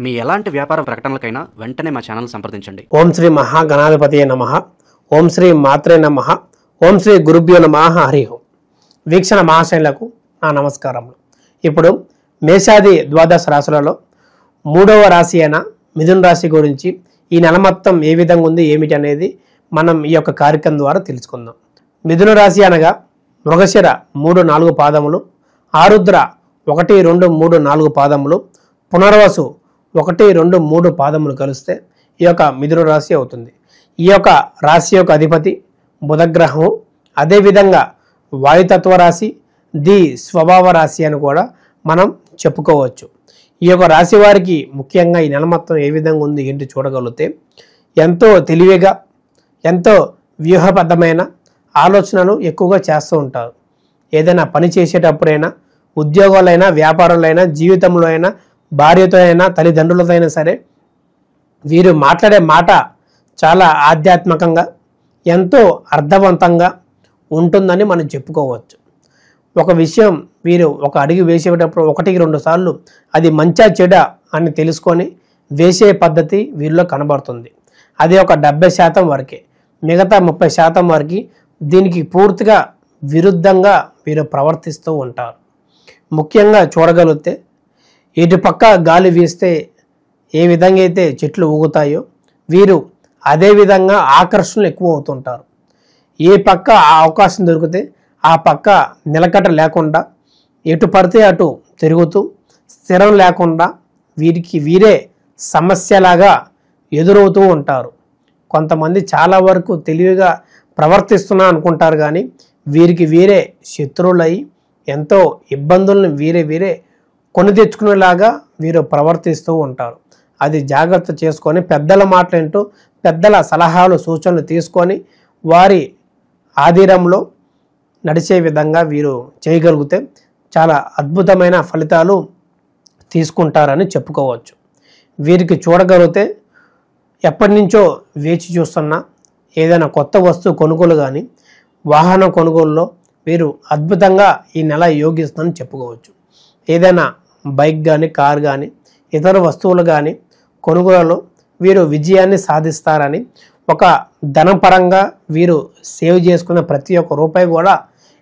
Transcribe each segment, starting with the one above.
మీ ఎలాంటి వ్యాపార ప్రకటనలకైనా వెంటనే మా ఛానల్ సంప్రదించండి. ఓం శ్రీ మహాగణాధిపతియే నమః. ఓం శ్రీ మాత్రే నమః. ఓం శ్రీ గురుభ్యో నమః. హరి ఓం. వీక్షణ మహాశైలకు నా నమస్కారములు. ఇప్పుడు మేషాది ద్వాదశ రాశులలో 3వ రాశి అయిన మిథున రాశి గురించి ఈ నెల మొత్తం ఏ విధంగా ఉంది ఏమిటి అనేది మనం ఈ యొక్క కార్యక్రమం ద్వారా తెలుసుకుందాం. మిథున రాశి అనగా మృగశిర 3-4 పాదములు, ఆరుద్ర 1-2-3-4 పాదములు, పునర్వసు 1-2-3 పాదములు కలిస్తే ఈ యొక్క మిథున రాశి అవుతుంది. ఈ యొక్క రాశి యొక్క అధిపతి బుధగ్రహము, అదేవిధంగా వాయుతత్వ రాశి, ది స్వభావ రాశి అని కూడా మనం చెప్పుకోవచ్చు. ఈ యొక్క రాశి వారికి ముఖ్యంగా ఈ నెల మొత్తం ఏ విధంగా ఉంది ఏంటి చూడగలిగితే ఎంతో తెలివిగా, ఎంతో వ్యూహబద్ధమైన ఆలోచనలు ఎక్కువగా చేస్తూ ఉంటారు. ఏదైనా పని చేసేటప్పుడైనా, ఉద్యోగాలైనా, వ్యాపారాలైనా, జీవితంలో అయినా, భార్యతో అయినా, తల్లిదండ్రులతో అయినా సరే వీరు మాట్లాడే మాట చాలా ఆధ్యాత్మికంగా, ఎంతో అర్థవంతంగా ఉంటుందని మనం చెప్పుకోవచ్చు. ఒక విషయం వీరు ఒక అడుగు వేసేటప్పుడు 1-2 సార్లు అది మంచా చెడా అని తెలుసుకొని వేసే పద్ధతి వీరిలో కనబడుతుంది. అది ఒక 70% వరకే. మిగతా 30% వరకు దీనికి పూర్తిగా విరుద్ధంగా వీరు ప్రవర్తిస్తూ ఉంటారు. ముఖ్యంగా చూడగలిగితే ఇటు పక్క గాలి వీస్తే ఏ విధంగా అయితే చెట్లు ఊగుతాయో వీరు అదే విధంగా ఆకర్షణలు ఎక్కువ అవుతుంటారు. ఏ పక్క ఆ అవకాశం దొరికితే ఆ పక్క నిలకడ లేకుండా ఎటు పడితే అటు తిరుగుతూ స్థిరం లేకుండా వీరికి వీరే సమస్యలాగా ఎదురవుతూ ఉంటారు. కొంతమంది చాలా వరకు తెలివిగా ప్రవర్తిస్తున్నా అనుకుంటారు, కానీ వీరికి వీరే శత్రువులై ఎంతో ఇబ్బందులను వీరే కొని తెచ్చుకునేలాగా వీరు ప్రవర్తిస్తూ ఉంటారు. అది జాగ్రత్త చేసుకొని పెద్దల మాటలేంటో పెద్దల సలహాలు సూచనలు తీసుకొని వారి ఆధీనంలో నడిచే విధంగా వీరు చేయగలిగితే చాలా అద్భుతమైన ఫలితాలు తీసుకుంటారని చెప్పుకోవచ్చు. వీరికి చూడగలిగితే ఎప్పటి నుంచో వేచి చూస్తున్న ఏదైనా కొత్త వస్తువు కొనుగోలు కానీ, వాహన కొనుగోలులో వీరు అద్భుతంగా ఈ నెల యోగిస్తుందని చెప్పుకోవచ్చు. ఏదైనా బైక్ కానీ, కార్ కానీ, ఇతర వస్తువులు కానీ కొనుగోలులో వీరు విజయాన్ని సాధిస్తారని, ఒక ధనపరంగా వీరు సేవ్ చేసుకున్న ప్రతి ఒక్క రూపాయి కూడా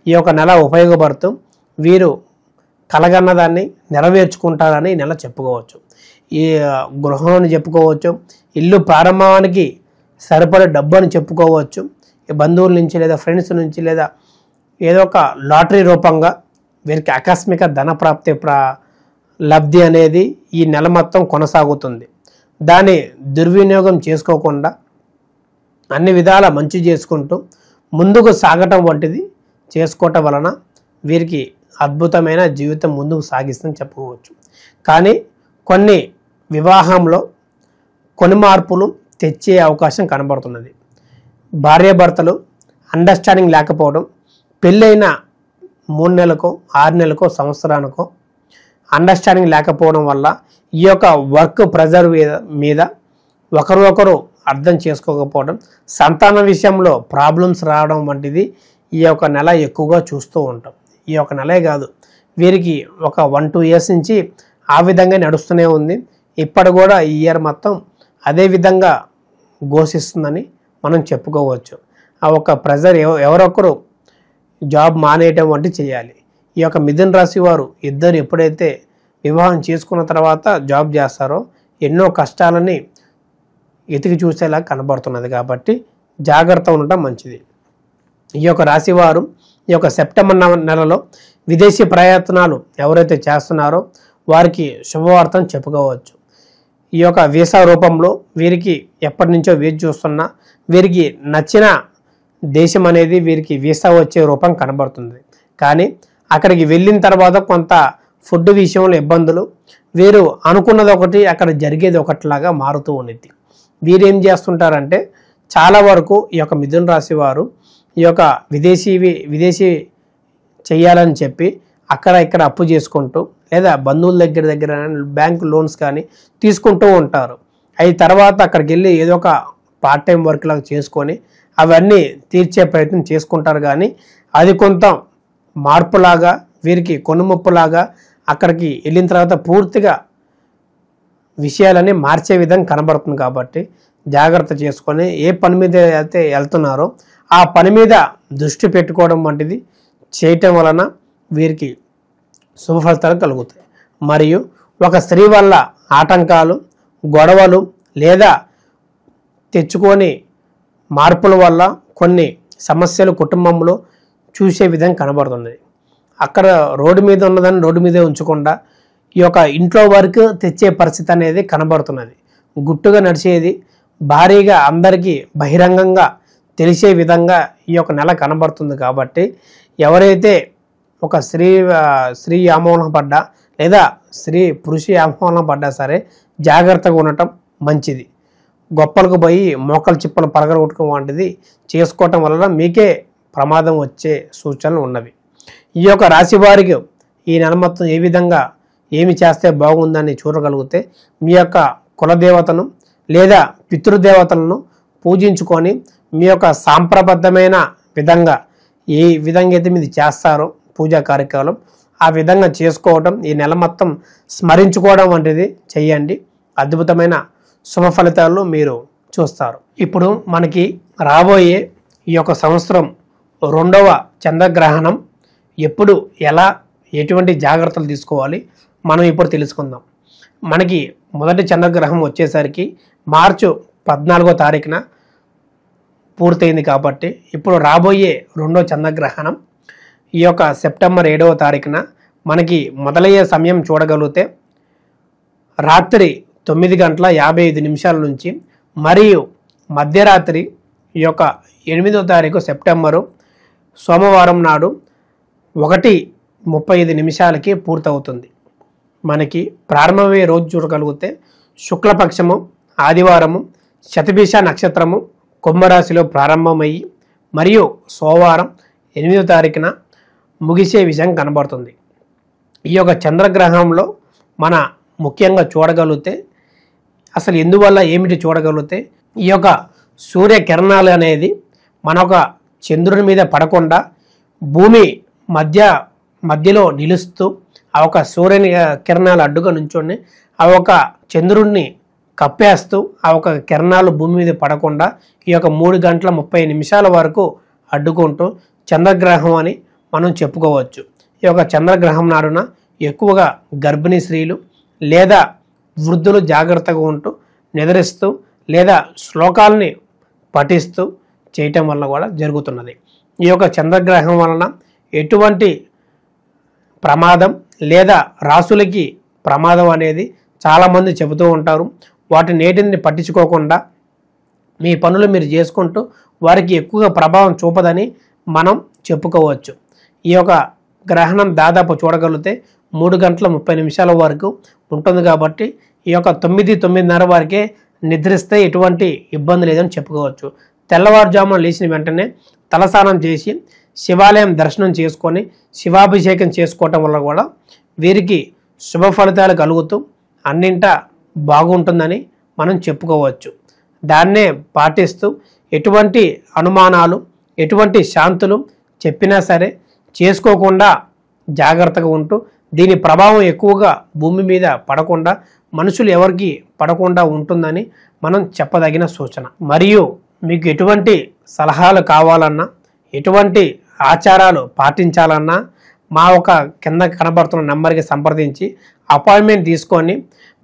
ఈ యొక్క నెల ఉపయోగపడుతూ వీరు కలగన్న దాన్ని నెరవేర్చుకుంటారని ఈ నెల చెప్పుకోవచ్చు. ఈ గృహం అని చెప్పుకోవచ్చు, ఇల్లు ప్రారంభానికి సరిపడే డబ్బు అని చెప్పుకోవచ్చు. బంధువుల నుంచి లేదా ఫ్రెండ్స్ నుంచి లేదా ఏదో ఒక లాటరీ రూపంగా వీరికి ఆకస్మిక ధన ప్రాప్తి లబ్ధి అనేది ఈ నెల మొత్తం కొనసాగుతుంది. దాన్ని దుర్వినియోగం చేసుకోకుండా అన్ని విధాల మంచి చేసుకుంటూ ముందుకు సాగటం వంటిది చేసుకోవటం వలన వీరికి అద్భుతమైన జీవితం ముందుకు సాగిస్తుందని చెప్పుకోవచ్చు. కానీ కొన్ని వివాహంలో కొన్ని మార్పులు తెచ్చే అవకాశం కనబడుతున్నది. భార్యాభర్తలు అండర్స్టాండింగ్ లేకపోవడం, పెళ్ళైన 3 నెలలకో 6 నెలలకో సంవత్సరానికో అండర్స్టాండింగ్ లేకపోవడం వల్ల ఈ యొక్క వర్క్ ప్రెజర్ మీద ఒకరు అర్థం చేసుకోకపోవడం, సంతాన విషయంలో ప్రాబ్లమ్స్ రావడం వంటిది ఈ యొక్క నెల ఎక్కువగా చూస్తూ ఉంటాం. ఈ యొక్క నెలే కాదు, వీరికి ఒక 1-2 ఇయర్స్ నుంచి ఆ విధంగా నడుస్తూనే ఉంది. ఇప్పటి కూడా ఈ ఇయర్ మొత్తం అదే విధంగా ఘోషిస్తుందని మనం చెప్పుకోవచ్చు. ఆ ఒక ప్రెజర్ ఎవరొకరు జాబ్ మానేయటం వంటి చేయాలి. ఈ యొక్క మిథున రాశి వారు ఇద్దరు ఎప్పుడైతే వివాహం చేసుకున్న తర్వాత జాబ్ చేస్తారో ఎన్నో కష్టాలని ఎతికి చూసేలా కనబడుతున్నది. కాబట్టి జాగ్రత్త ఉండటం మంచిది. ఈ యొక్క రాశి వారు ఈ యొక్క సెప్టెంబర్ నెలలో విదేశీ ప్రయత్నాలు ఎవరైతే చేస్తున్నారో వారికి శుభవార్తను చెప్పుకోవచ్చు. ఈ యొక్క వీసా రూపంలో వీరికి ఎప్పటి నుంచో వేచి చూస్తున్నా వీరికి నచ్చిన దేశం అనేది వీరికి వీసా వచ్చే రూపం కనబడుతుంది. కానీ అక్కడికి వెళ్ళిన తర్వాత కొంత ఫుడ్ విషయంలో ఇబ్బందులు, వీరు అనుకున్నది ఒకటి అక్కడ జరిగేది ఒకటిలాగా మారుతూ ఉండిద్ది. వీరు ఏం చేస్తుంటారంటే చాలా వరకు ఈ యొక్క మిథున రాశి వారు ఈ యొక్క విదేశీ చేయాలని చెప్పి అక్కడ ఇక్కడ అప్పు చేసుకుంటూ లేదా బంధువుల దగ్గర బ్యాంక్ లోన్స్ కానీ తీసుకుంటూ ఉంటారు. అవి తర్వాత అక్కడికి వెళ్ళి ఏదో ఒక పార్ట్ టైం వర్క్ లాగా చేసుకొని అవన్నీ తీర్చే ప్రయత్నం చేసుకుంటారు. కానీ అది కొంత మార్పులాగా వీరికి కొనుముప్పులాగా అక్కడికి వెళ్ళిన తర్వాత పూర్తిగా విషయాలని మార్చే విధంగా కనబడుతుంది కాబట్టి జాగ్రత్త చేసుకొని ఏ పని మీద అయితే వెళ్తున్నారో ఆ పని మీద దృష్టి పెట్టుకోవడం వంటిది చేయటం వలన వీరికి శుభ ఫలితాలు కలుగుతాయి. మరియు ఒక స్త్రీ వల్ల ఆటంకాలు, గొడవలు లేదా తెచ్చుకొని మార్పుల వల్ల కొన్ని సమస్యలు కుటుంబంలో చూసే విధంగా కనబడుతుంది. అక్కడ రోడ్డు మీద ఉన్నదాన్ని రోడ్డు మీదే ఉంచకుండా ఈ యొక్క ఇంట్లో వరకు తెచ్చే పరిస్థితి అనేది కనబడుతున్నది. గుట్టుగా నడిచేది భారీగా అందరికీ బహిరంగంగా తెలిసే విధంగా ఈ యొక్క నెల కనబడుతుంది. కాబట్టి ఎవరైతే ఒక స్త్రీ వ్యామోహం పడ్డా లేదా పురుష వ్యామోహం పడ్డా సరే జాగ్రత్తగా ఉండటం మంచిది. గొప్పలకు పోయి మోకలు చిప్పలు పరగొట్టుకోవడం వంటిది చేసుకోవటం వలన మీకే ప్రమాదం వచ్చే సూచనలు ఉన్నవి. ఈ యొక్క రాశి వారికి ఈ నెల మొత్తం ఏ విధంగా ఏమి చేస్తే బాగుందని చూడగలిగితే మీ యొక్క కులదేవతను లేదా పితృదేవతలను పూజించుకొని మీ యొక్క సాంప్రబద్ధమైన విధంగా ఏ విధంగా అయితే మీరు చేస్తారో పూజా కార్యక్రమం ఆ విధంగా చేసుకోవడం, ఈ నెల మొత్తం స్మరించుకోవడం వంటిది చేయండి. అద్భుతమైన శుభ ఫలితాలు మీరు చూస్తారు. ఇప్పుడు మనకి రాబోయే ఈ యొక్క సంవత్సరం 2వ చంద్రగ్రహణం ఎప్పుడు, ఎలా, ఎటువంటి జాగ్రత్తలు తీసుకోవాలి మనం ఇప్పుడు తెలుసుకుందాం. మనకి మొదటి చంద్రగ్రహం వచ్చేసరికి మార్చి 14వ తారీఖున పూర్తయింది. కాబట్టి ఇప్పుడు రాబోయే 2వ చంద్రగ్రహణం ఈ యొక్క సెప్టెంబర్ 7వ తారీఖున మనకి మొదలయ్యే సమయం చూడగలిగితే రాత్రి 9:55 నుంచి మరియు మధ్యరాత్రి ఈ యొక్క 8వ తారీఖు సెప్టెంబరు సోమవారం నాడు 1:35 పూర్తవుతుంది. మనకి ప్రారంభమయ్యే రోజు చూడగలిగితే శుక్లపక్షము ఆదివారము, శతభిష నక్షత్రము కుంభరాశిలో ప్రారంభమయ్యి మరియు సోమవారం 8వ తారీఖున ముగిసే విషయం కనబడుతుంది. ఈ యొక్క చంద్రగ్రహంలో మన ముఖ్యంగా చూడగలిగితే అసలు ఎందువల్ల ఏమిటి చూడగలిగితే ఈ యొక్క సూర్యకిరణాలు అనేది మన ఒక చంద్రుని మీద పడకుండా భూమి మధ్యలో నిలుస్తూ ఆ ఒక సూర్యుని కిరణాలు అడ్డుగా నుంచొని ఆ ఒక చంద్రుడిని కప్పేస్తూ ఆ ఒక కిరణాలు భూమి మీద పడకుండా ఈ యొక్క 3:30 వరకు అడ్డుకుంటూ చంద్రగ్రహం అని మనం చెప్పుకోవచ్చు. ఈ యొక్క చంద్రగ్రహం నాడున ఎక్కువగా గర్భిణీ స్త్రీలు లేదా వృద్ధులు జాగ్రత్తగా ఉంటూ నిద్రిస్తూ లేదా శ్లోకాలని పఠిస్తూ చేయటం వల్ల కూడా జరుగుతున్నది. ఈ యొక్క చంద్రగ్రహం వలన ఎటువంటి ప్రమాదం లేదా రాసులకి ప్రమాదం అనేది చాలామంది చెబుతూ ఉంటారు. వాటి నేటిని పట్టించుకోకుండా మీ పనులు మీరు చేసుకుంటూ వారికి ఎక్కువగా ప్రభావం చూపదని మనం చెప్పుకోవచ్చు. ఈ యొక్క గ్రహణం దాదాపు చూడగలిగితే 3:30 వరకు ఉంటుంది. కాబట్టి ఈ యొక్క 9:30 వరకే నిద్రిస్తే ఎటువంటి ఇబ్బంది లేదని చెప్పుకోవచ్చు. తెల్లవారుజామున లేచిన వెంటనే తలస్నానం చేసి శివాలయం దర్శనం చేసుకొని శివాభిషేకం చేసుకోవటం వల్ల కూడా వీరికి శుభ ఫలితాలు కలుగుతూ అన్నింటా బాగుంటుందని మనం చెప్పుకోవచ్చు. దాన్నే పాటిస్తూ ఎటువంటి అనుమానాలు, ఎటువంటి శాంతులు చెప్పినా సరే చేసుకోకుండా జాగ్రత్తగా ఉంటూ దీని ప్రభావం ఎక్కువగా భూమి మీద పడకుండా మనుషులు ఎవరికి పడకుండా ఉంటుందని మనం చెప్పదగిన సూచన. మరియు మీకు ఎటువంటి సలహాలు కావాలన్నా, ఎటువంటి ఆచారాలు పాటించాలన్నా మా ఒక కింద కనబడుతున్న నెంబర్కి సంప్రదించి అపాయింట్మెంట్ తీసుకొని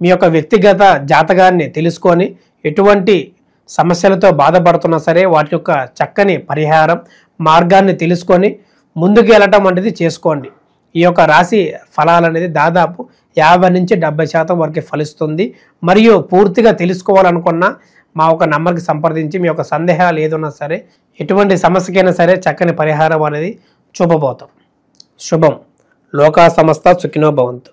మీ యొక్క వ్యక్తిగత జాతకాన్ని తెలుసుకొని ఎటువంటి సమస్యలతో బాధపడుతున్నా సరే వాటి యొక్క చక్కని పరిహారం మార్గాన్ని తెలుసుకొని ముందుకు వెళ్ళటం వంటిది చేసుకోండి. ఈ యొక్క రాశి ఫలాలు అనేది దాదాపు 50 నుంచి 70% వరకు ఫలిస్తుంది. మరియు పూర్తిగా తెలుసుకోవాలనుకున్నా మా ఒక నంబర్కి సంప్రదించి మీ యొక్క సందేహాలు ఏదైనా సరే ఎటువంటి సమస్యకైనా సరే చక్కని పరిహారం అనేది చూపబోతాం. శుభం. లోకా సమస్త సుఖినో భవంతు.